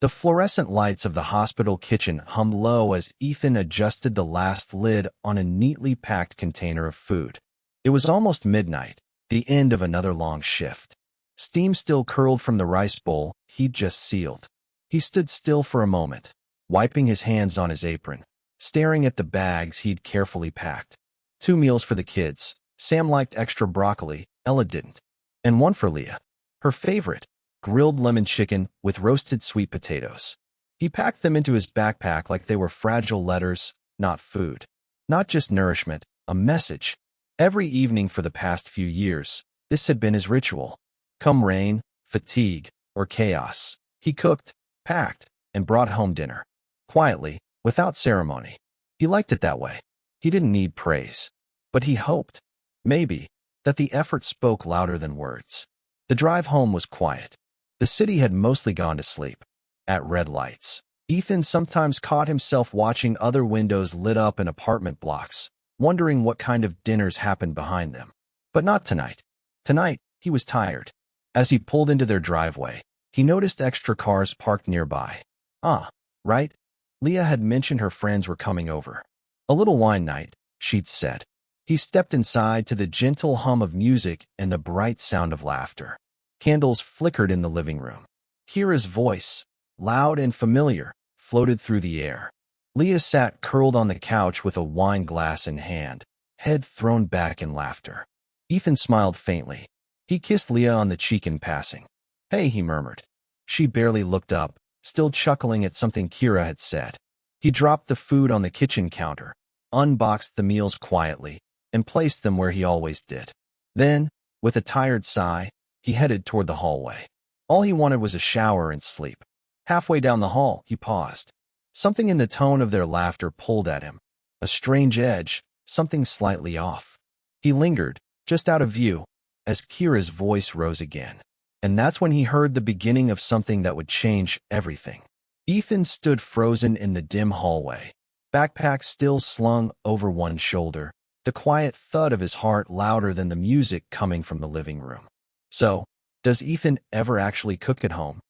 The fluorescent lights of the hospital kitchen hummed low as Ethan adjusted the last lid on a neatly packed container of food. It was almost midnight, the end of another long shift. Steam still curled from the rice bowl he'd just sealed. He stood still for a moment, wiping his hands on his apron, staring at the bags he'd carefully packed. 2 meals for the kids. Sam liked extra broccoli, Ella didn't. And one for Leah, her favorite, grilled lemon chicken with roasted sweet potatoes. He packed them into his backpack like they were fragile letters, not food. Not just nourishment, a message. Every evening for the past few years, this had been his ritual. Come rain, fatigue, or chaos, he cooked, packed, and brought home dinner. Quietly, without ceremony. He liked it that way. He didn't need praise. But he hoped, maybe, that the effort spoke louder than words. The drive home was quiet. The city had mostly gone to sleep. At red lights, Ethan sometimes caught himself watching other windows lit up in apartment blocks, wondering what kind of dinners happened behind them. But not tonight. Tonight, he was tired. As he pulled into their driveway, he noticed extra cars parked nearby. Ah, right. Leah had mentioned her friends were coming over. A little wine night, she'd said. He stepped inside to the gentle hum of music and the bright sound of laughter. Candles flickered in the living room. Kira's voice, loud and familiar, floated through the air. Leah sat curled on the couch with a wine glass in hand, head thrown back in laughter. Ethan smiled faintly. He kissed Leah on the cheek in passing. Hey, he murmured. She barely looked up, still chuckling at something Kira had said. He dropped the food on the kitchen counter, unboxed the meals quietly, and placed them where he always did. Then, with a tired sigh, he headed toward the hallway. All he wanted was a shower and sleep. Halfway down the hall, he paused. Something in the tone of their laughter pulled at him. A strange edge, something slightly off. He lingered, just out of view, as Kira's voice rose again. And that's when he heard the beginning of something that would change everything. Ethan stood frozen in the dim hallway, backpack still slung over one shoulder, the quiet thud of his heart louder than the music coming from the living room. So, does Ethan ever actually cook at home?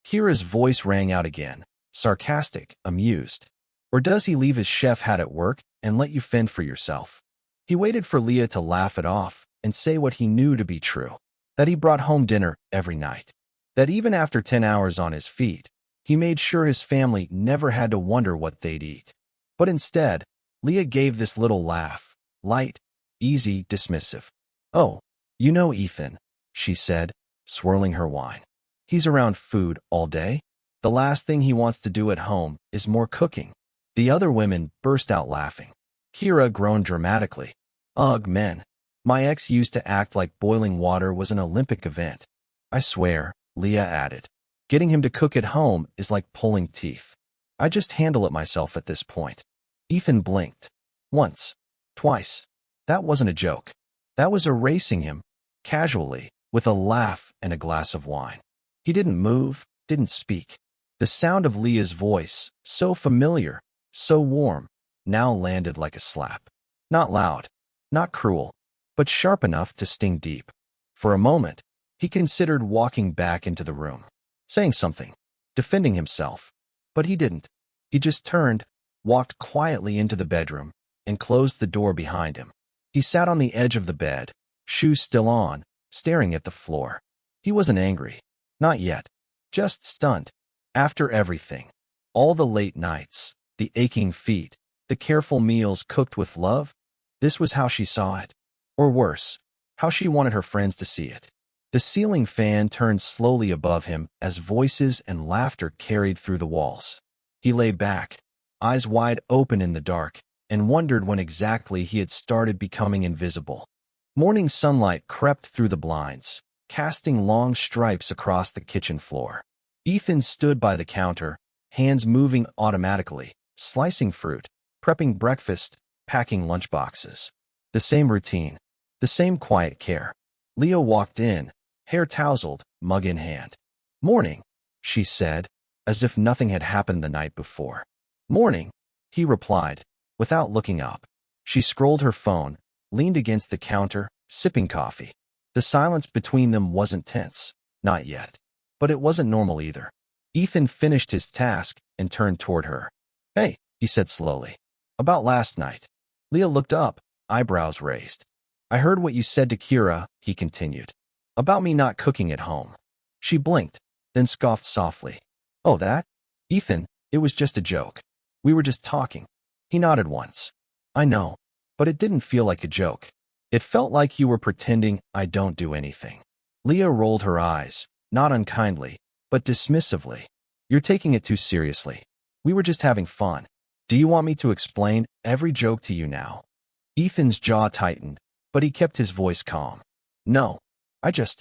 Kira's voice rang out again, sarcastic, amused. Or does he leave his chef hat at work and let you fend for yourself? He waited for Leah to laugh it off and say what he knew to be true, that he brought home dinner every night, that even after 10 hours on his feet, he made sure his family never had to wonder what they'd eat. But instead, Leah gave this little laugh, light, easy, dismissive. Oh, you know Ethan, she said, swirling her wine. He's around food all day. The last thing he wants to do at home is more cooking. The other women burst out laughing. Kira groaned dramatically. Ugh, men. My ex used to act like boiling water was an Olympic event. I swear, Leah added. Getting him to cook at home is like pulling teeth. I just handle it myself at this point. Ethan blinked. Once. Twice. That wasn't a joke. That was erasing him, casually, with a laugh and a glass of wine. He didn't move, didn't speak. The sound of Leah's voice, so familiar, so warm, now landed like a slap. Not loud, not cruel, but sharp enough to sting deep. For a moment, he considered walking back into the room, saying something, defending himself. But he didn't. He just turned, walked quietly into the bedroom, and closed the door behind him. He sat on the edge of the bed, shoes still on, staring at the floor. He wasn't angry. Not yet. Just stunned. After everything, all the late nights, the aching feet, the careful meals cooked with love, this was how she saw it. Or worse, how she wanted her friends to see it. The ceiling fan turned slowly above him as voices and laughter carried through the walls. He lay back, eyes wide open in the dark, and wondered when exactly he had started becoming invisible. Morning sunlight crept through the blinds, casting long stripes across the kitchen floor. Ethan stood by the counter, hands moving automatically, slicing fruit, prepping breakfast, packing lunchboxes. The same routine, the same quiet care. Leah walked in, hair tousled, mug in hand. Morning, she said, as if nothing had happened the night before. Morning, he replied, without looking up. She scrolled her phone, leaned against the counter, sipping coffee. The silence between them wasn't tense, not yet. But it wasn't normal either. Ethan finished his task and turned toward her. Hey, he said slowly. About last night. Leah looked up, eyebrows raised. I heard what you said to Kira, he continued. About me not cooking at home. She blinked, then scoffed softly. Oh, that? Ethan, it was just a joke. We were just talking. He nodded once. I know, but it didn't feel like a joke. It felt like you were pretending I don't do anything. Leah rolled her eyes, not unkindly, but dismissively. You're taking it too seriously. We were just having fun. Do you want me to explain every joke to you now? Ethan's jaw tightened, but he kept his voice calm. No, I guess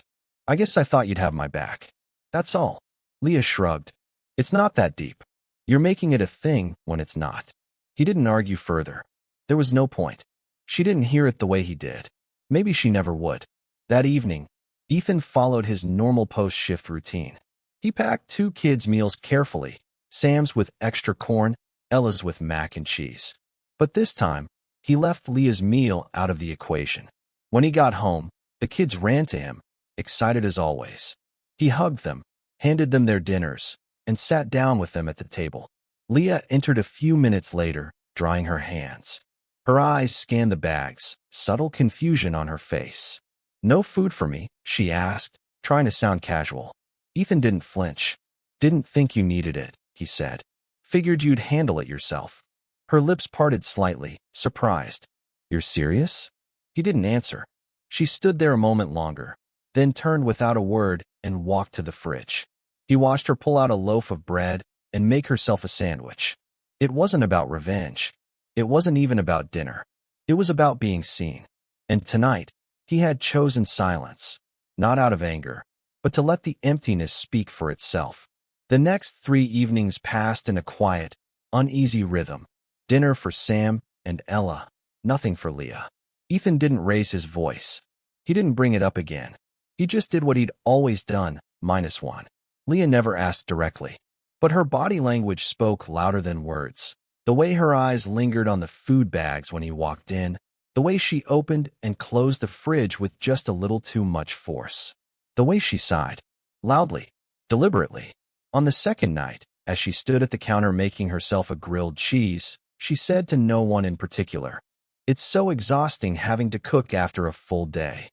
I thought you'd have my back. That's all. Leah shrugged. It's not that deep. You're making it a thing when it's not. He didn't argue further. There was no point. She didn't hear it the way he did. Maybe she never would. That evening, Ethan followed his normal post-shift routine. He packed 2 kids' meals carefully, Sam's with extra corn, Ella's with mac and cheese. But this time, he left Leah's meal out of the equation. When he got home, the kids ran to him, excited as always. He hugged them, handed them their dinners, and sat down with them at the table. Leah entered a few minutes later, drying her hands. Her eyes scanned the bags, subtle confusion on her face. No food for me, she asked, trying to sound casual. Ethan didn't flinch. Didn't think you needed it, he said. Figured you'd handle it yourself. Her lips parted slightly, surprised. You're serious? He didn't answer. She stood there a moment longer, then turned without a word and walked to the fridge. He watched her pull out a loaf of bread and make herself a sandwich. It wasn't about revenge. It wasn't even about dinner. It was about being seen. And tonight, he had chosen silence, not out of anger, but to let the emptiness speak for itself. The next 3 evenings passed in a quiet, uneasy rhythm. Dinner for Sam and Ella, nothing for Leah. Ethan didn't raise his voice. He didn't bring it up again. He just did what he'd always done, -1. Leah never asked directly, but her body language spoke louder than words. The way her eyes lingered on the food bags when he walked in, the way she opened and closed the fridge with just a little too much force. The way she sighed, loudly, deliberately. On the second night, as she stood at the counter making herself a grilled cheese, she said to no one in particular, "It's so exhausting having to cook after a full day."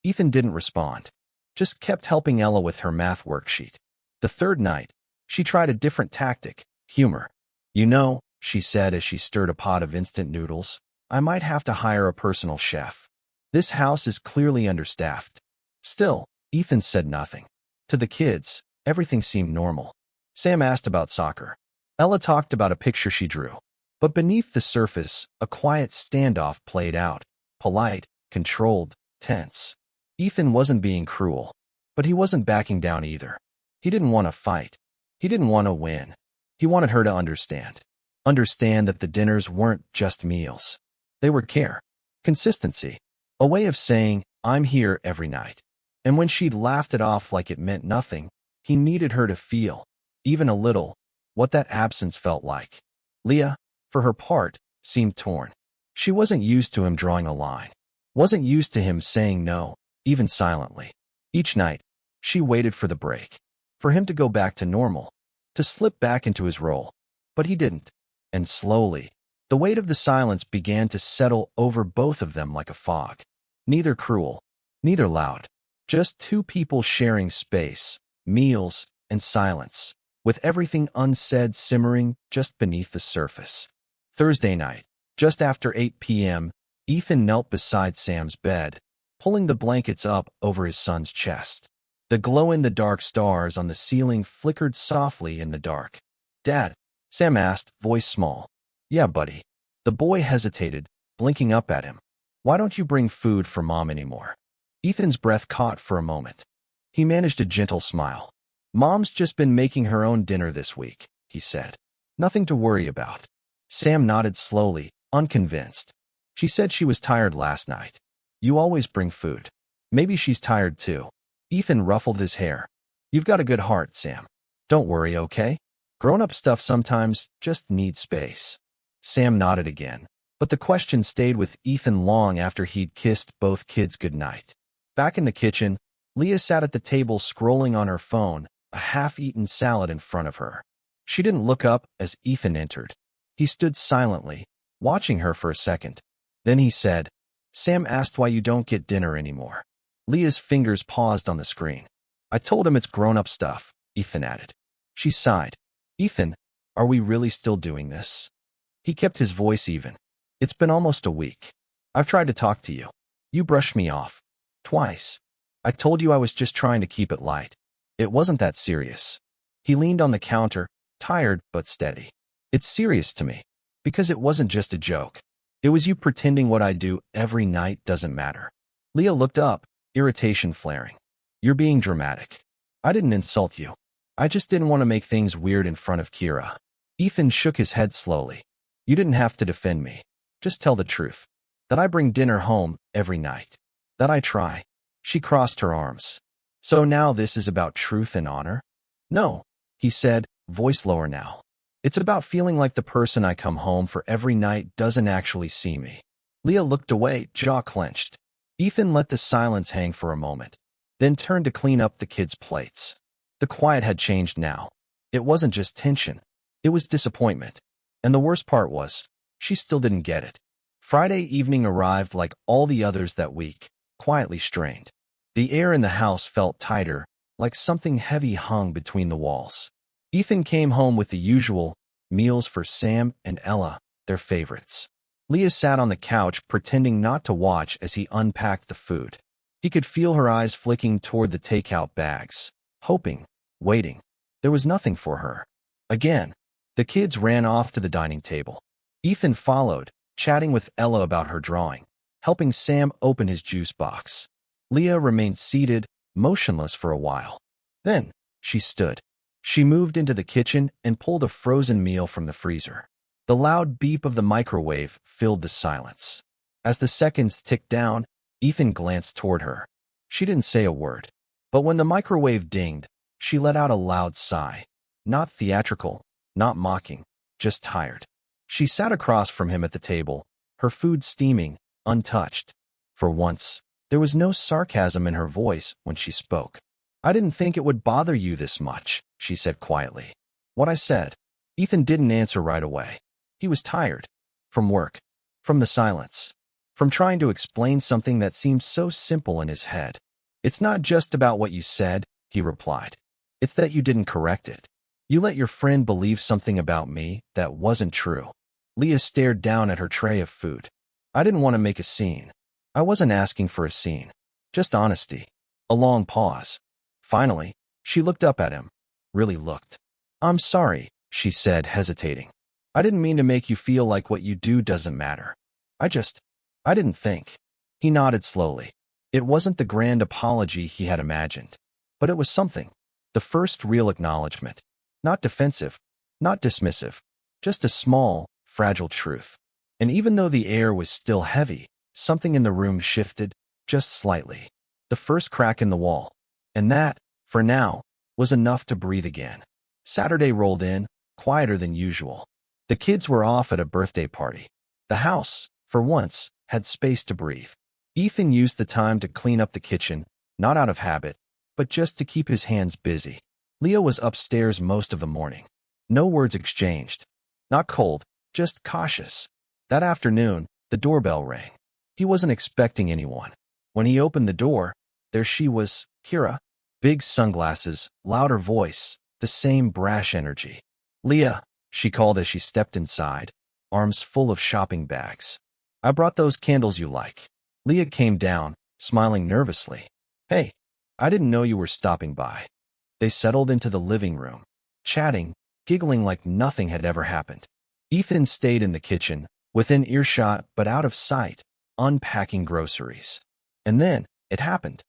Ethan didn't respond, just kept helping Ella with her math worksheet. The third night, she tried a different tactic, humor. You know, she said as she stirred a pot of instant noodles, I might have to hire a personal chef. This house is clearly understaffed. Still, Ethan said nothing. To the kids, everything seemed normal. Sam asked about soccer. Ella talked about a picture she drew. But beneath the surface, a quiet standoff played out, polite, controlled, tense. Ethan wasn't being cruel, but he wasn't backing down either. He didn't want to fight. He didn't want to win. He wanted her to understand. Understand that the dinners weren't just meals. They were care. Consistency. A way of saying, I'm here every night. And when she'd laughed it off like it meant nothing, he needed her to feel, even a little, what that absence felt like. Leah, for her part, seemed torn. She wasn't used to him drawing a line. Wasn't used to him saying no, even silently. Each night, she waited for the break. For him to go back to normal. To slip back into his role. But he didn't. And slowly, the weight of the silence began to settle over both of them like a fog. Neither cruel, neither loud. Just 2 people sharing space, meals, and silence, with everything unsaid simmering just beneath the surface. Thursday night, just after 8 p.m., Ethan knelt beside Sam's bed, pulling the blankets up over his son's chest. The glow-in-the-dark stars on the ceiling flickered softly in the dark. Dad, Sam asked, voice small. Yeah, buddy. The boy hesitated, blinking up at him. Why don't you bring food for Mom anymore? Ethan's breath caught for a moment. He managed a gentle smile. Mom's just been making her own dinner this week, he said. Nothing to worry about. Sam nodded slowly, unconvinced. She said she was tired last night. You always bring food. Maybe she's tired too. Ethan ruffled his hair. You've got a good heart, Sam. Don't worry, okay? Grown-up stuff sometimes just needs space. Sam nodded again, but the question stayed with Ethan long after he'd kissed both kids goodnight. Back in the kitchen, Leah sat at the table scrolling on her phone, a half-eaten salad in front of her. She didn't look up as Ethan entered. He stood silently, watching her for a second. Then he said, "Sam asked why you don't get dinner anymore." Leah's fingers paused on the screen. "I told him it's grown-up stuff," Ethan added. She sighed. "Ethan, are we really still doing this?" He kept his voice even. "It's been almost a week. I've tried to talk to you. You brushed me off. Twice. I told you I was just trying to keep it light. It wasn't that serious." He leaned on the counter, tired but steady. "It's serious to me. Because it wasn't just a joke. It was you pretending what I do every night doesn't matter." Leah looked up, irritation flaring. "You're being dramatic. I didn't insult you. I just didn't want to make things weird in front of Kira." Ethan shook his head slowly. "You didn't have to defend me. Just tell the truth. That I bring dinner home every night. That I try." She crossed her arms. "So now this is about truth and honor?" "No," he said, voice lower now. "It's about feeling like the person I come home for every night doesn't actually see me." Leah looked away, jaw clenched. Ethan let the silence hang for a moment, then turned to clean up the kids' plates. The quiet had changed now. It wasn't just tension. It was disappointment. And the worst part was, she still didn't get it. Friday evening arrived like all the others that week, quietly strained. The air in the house felt tighter, like something heavy hung between the walls. Ethan came home with the usual meals for Sam and Ella, their favorites. Leah sat on the couch pretending not to watch as he unpacked the food. He could feel her eyes flicking toward the takeout bags, hoping, waiting. There was nothing for her. Again, the kids ran off to the dining table. Ethan followed, chatting with Ella about her drawing, helping Sam open his juice box. Leah remained seated, motionless for a while. Then, she stood. She moved into the kitchen and pulled a frozen meal from the freezer. The loud beep of the microwave filled the silence. As the seconds ticked down, Ethan glanced toward her. She didn't say a word. But when the microwave dinged, she let out a loud sigh. Not theatrical, not mocking, just tired. She sat across from him at the table, her food steaming, untouched. For once, there was no sarcasm in her voice when she spoke. "I didn't think it would bother you this much," she said quietly. "What I said." Ethan didn't answer right away. He was tired. From work. From the silence. From trying to explain something that seemed so simple in his head. "It's not just about what you said," he replied. "It's that you didn't correct it. You let your friend believe something about me that wasn't true." Leah stared down at her tray of food. "I didn't want to make a scene. I wasn't asking for a scene. Just honesty." A long pause. Finally, she looked up at him. Really looked. "I'm sorry," she said, hesitating. "I didn't mean to make you feel like what you do doesn't matter. I didn't think." He nodded slowly. It wasn't the grand apology he had imagined. But it was something. The first real acknowledgement. Not defensive, not dismissive. Just a small, fragile truth. And even though the air was still heavy, something in the room shifted, just slightly. The first crack in the wall. And that, for now, was enough to breathe again. Saturday rolled in, quieter than usual. The kids were off at a birthday party. The house, for once, had space to breathe. Ethan used the time to clean up the kitchen, not out of habit, but just to keep his hands busy. Leah was upstairs most of the morning. No words exchanged. Not cold, just cautious. That afternoon, the doorbell rang. He wasn't expecting anyone. When he opened the door, there she was, Kira. Big sunglasses, louder voice, the same brash energy. "Leah," she called as she stepped inside, arms full of shopping bags. "I brought those candles you like." Leah came down, smiling nervously. "Hey, I didn't know you were stopping by." They settled into the living room, chatting, giggling like nothing had ever happened. Ethan stayed in the kitchen, within earshot but out of sight, unpacking groceries. And then, it happened.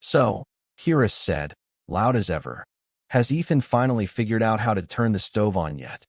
"So," Kira said, loud as ever, "has Ethan finally figured out how to turn the stove on yet?"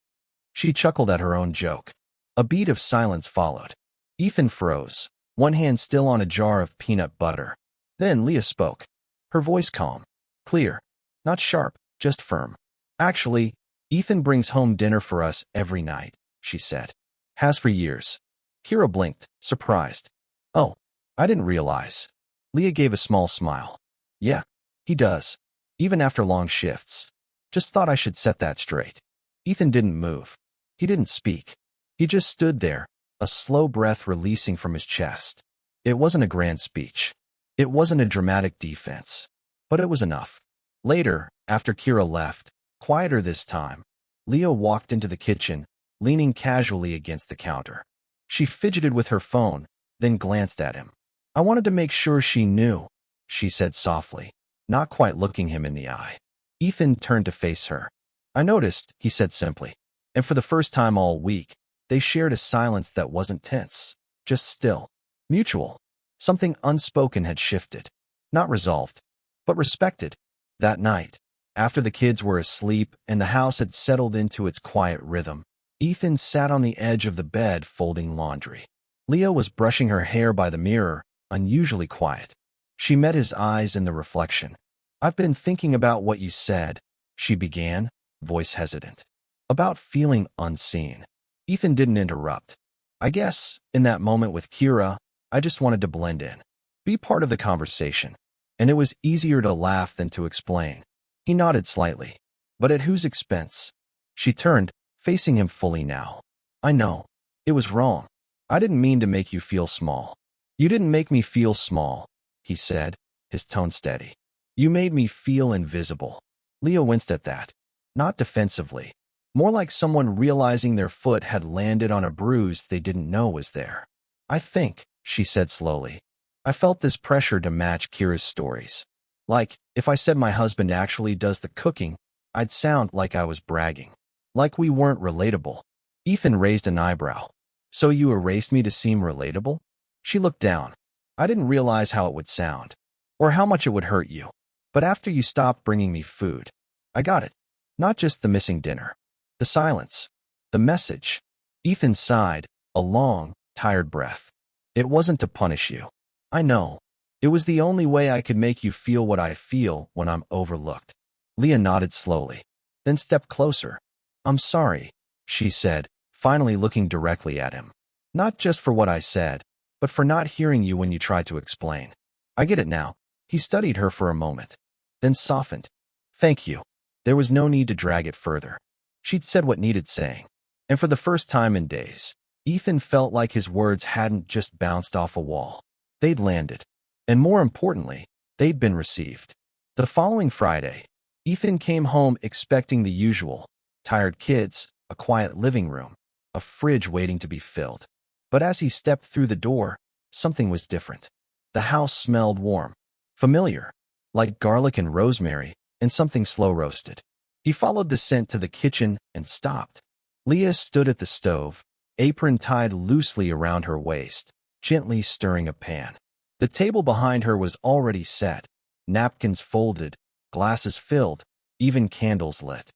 She chuckled at her own joke. A beat of silence followed. Ethan froze, one hand still on a jar of peanut butter. Then Leah spoke. Her voice calm, clear, not sharp, just firm. "Actually, Ethan brings home dinner for us every night," she said. "Has for years." Kira blinked, surprised. "Oh, I didn't realize." Leah gave a small smile. "Yeah, he does. Even after long shifts. Just thought I should set that straight. Ethan didn't move. He didn't speak. He just stood there, a slow breath releasing from his chest. It wasn't a grand speech. It wasn't a dramatic defense. But it was enough. Later, after Kira left, quieter this time, Leah walked into the kitchen, leaning casually against the counter. She fidgeted with her phone, then glanced at him. I wanted to make sure she knew, she said softly, not quite looking him in the eye. Ethan turned to face her. I noticed, he said simply. And for the first time all week, they shared a silence that wasn't tense, just still, mutual. Something unspoken had shifted. Not resolved, but respected. That night, after the kids were asleep and the house had settled into its quiet rhythm, Ethan sat on the edge of the bed folding laundry. Leah was brushing her hair by the mirror, unusually quiet. She met his eyes in the reflection. I've been thinking about what you said, she began, voice hesitant. About feeling unseen. Ethan didn't interrupt. I guess, in that moment with Kira, I just wanted to blend in. Be part of the conversation. And it was easier to laugh than to explain. He nodded slightly. But at whose expense? She turned, facing him fully now. I know. It was wrong. I didn't mean to make you feel small. You didn't make me feel small, he said, his tone steady. You made me feel invisible. Leah winced at that. Not defensively. More like someone realizing their foot had landed on a bruise they didn't know was there. I think, she said slowly, I felt this pressure to match Kira's stories. Like, if I said my husband actually does the cooking, I'd sound like I was bragging. Like we weren't relatable. Ethan raised an eyebrow. So you erased me to seem relatable? She looked down. I didn't realize how it would sound, or how much it would hurt you. But after you stopped bringing me food, I got it. Not just the missing dinner. The silence. The message. Ethan sighed, a long, tired breath. It wasn't to punish you. I know. It was the only way I could make you feel what I feel when I'm overlooked. Leah nodded slowly, then stepped closer. I'm sorry, she said, finally looking directly at him. Not just for what I said, but for not hearing you when you tried to explain. I get it now. He studied her for a moment, then softened. Thank you. There was no need to drag it further. She'd said what needed saying. And for the first time in days, Ethan felt like his words hadn't just bounced off a wall. They'd landed. And more importantly, they'd been received. The following Friday, Ethan came home expecting the usual. Tired kids, a quiet living room, a fridge waiting to be filled. But as he stepped through the door, something was different. The house smelled warm, familiar, like garlic and rosemary, and something slow-roasted. He followed the scent to the kitchen and stopped. Leah stood at the stove, apron tied loosely around her waist, gently stirring a pan. The table behind her was already set, napkins folded, glasses filled, even candles lit.